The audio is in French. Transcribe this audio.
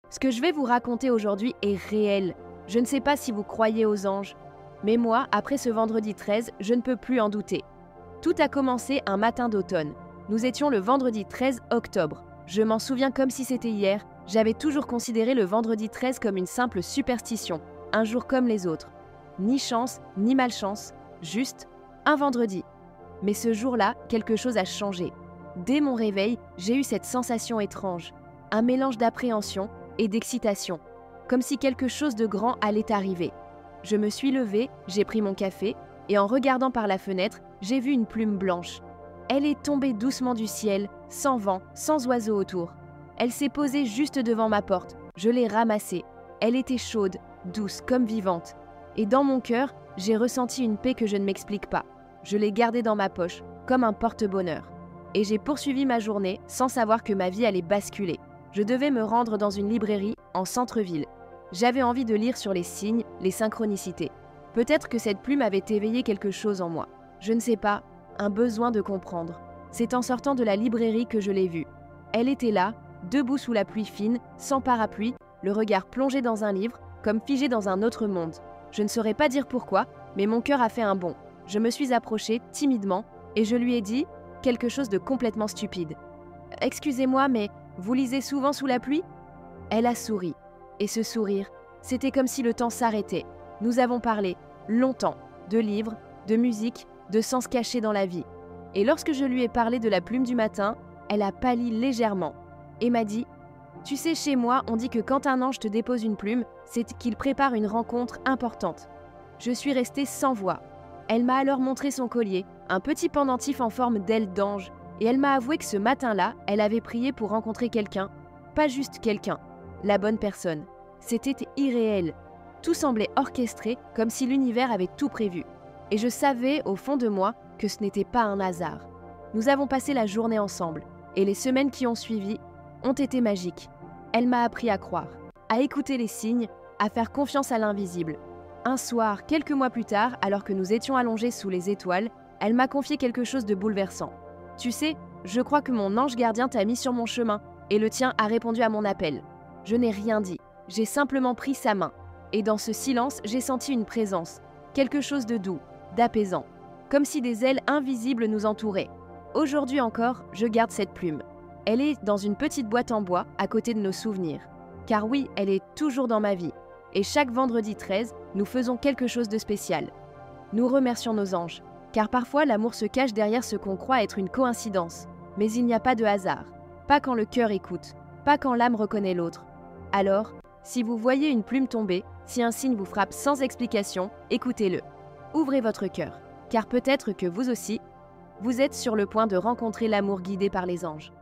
Ce que je vais vous raconter aujourd'hui est réel. Je ne sais pas si vous croyez aux anges, mais moi, après ce vendredi 13, je ne peux plus en douter. Tout a commencé un matin d'automne. Nous étions le vendredi 13 octobre. Je m'en souviens comme si c'était hier. J'avais toujours considéré le vendredi 13 comme une simple superstition, un jour comme les autres. Ni chance, ni malchance, juste un vendredi. Mais ce jour-là, quelque chose a changé. Dès mon réveil, j'ai eu cette sensation étrange, un mélange d'appréhension et d'excitation, comme si quelque chose de grand allait arriver. Je me suis levée, j'ai pris mon café, et en regardant par la fenêtre, j'ai vu une plume blanche. Elle est tombée doucement du ciel, sans vent, sans oiseaux autour. Elle s'est posée juste devant ma porte. Je l'ai ramassée. Elle était chaude, douce, comme vivante. Et dans mon cœur, j'ai ressenti une paix que je ne m'explique pas. Je l'ai gardée dans ma poche, comme un porte-bonheur. Et j'ai poursuivi ma journée sans savoir que ma vie allait basculer. Je devais me rendre dans une librairie en centre-ville. J'avais envie de lire sur les signes, les synchronicités. Peut-être que cette plume avait éveillé quelque chose en moi. Je ne sais pas, un besoin de comprendre. C'est en sortant de la librairie que je l'ai vue. Elle était là, debout sous la pluie fine, sans parapluie, le regard plongé dans un livre, comme figé dans un autre monde. Je ne saurais pas dire pourquoi, mais mon cœur a fait un bond. Je me suis approchée, timidement, et je lui ai dit quelque chose de complètement stupide. « Excusez-moi, mais vous lisez souvent sous la pluie ?» Elle a souri. Et ce sourire, c'était comme si le temps s'arrêtait. Nous avons parlé, longtemps, de livres, de musique, de sens cachés dans la vie. Et lorsque je lui ai parlé de la plume du matin, elle a pâli légèrement et m'a dit « Tu sais, chez moi, on dit que quand un ange te dépose une plume, c'est qu'il prépare une rencontre importante. » Je suis restée sans voix. Elle m'a alors montré son collier, un petit pendentif en forme d'aile d'ange, et elle m'a avoué que ce matin-là, elle avait prié pour rencontrer quelqu'un, pas juste quelqu'un, la bonne personne. C'était irréel. Tout semblait orchestré, comme si l'univers avait tout prévu. Et je savais, au fond de moi, que ce n'était pas un hasard. Nous avons passé la journée ensemble, et les semaines qui ont suivi ont été magiques. Elle m'a appris à croire, à écouter les signes, à faire confiance à l'invisible. Un soir, quelques mois plus tard, alors que nous étions allongés sous les étoiles, elle m'a confié quelque chose de bouleversant. « Tu sais, je crois que mon ange gardien t'a mis sur mon chemin, et le tien a répondu à mon appel. » Je n'ai rien dit, j'ai simplement pris sa main. Et dans ce silence, j'ai senti une présence, quelque chose de doux, d'apaisant, comme si des ailes invisibles nous entouraient. Aujourd'hui encore, je garde cette plume. Elle est dans une petite boîte en bois, à côté de nos souvenirs. Car oui, elle est toujours dans ma vie. Et chaque vendredi 13, nous faisons quelque chose de spécial. Nous remercions nos anges, car parfois l'amour se cache derrière ce qu'on croit être une coïncidence. Mais il n'y a pas de hasard, pas quand le cœur écoute, pas quand l'âme reconnaît l'autre. Alors, si vous voyez une plume tomber, si un signe vous frappe sans explication, écoutez-le. Ouvrez votre cœur, car peut-être que vous aussi, vous êtes sur le point de rencontrer l'amour guidé par les anges.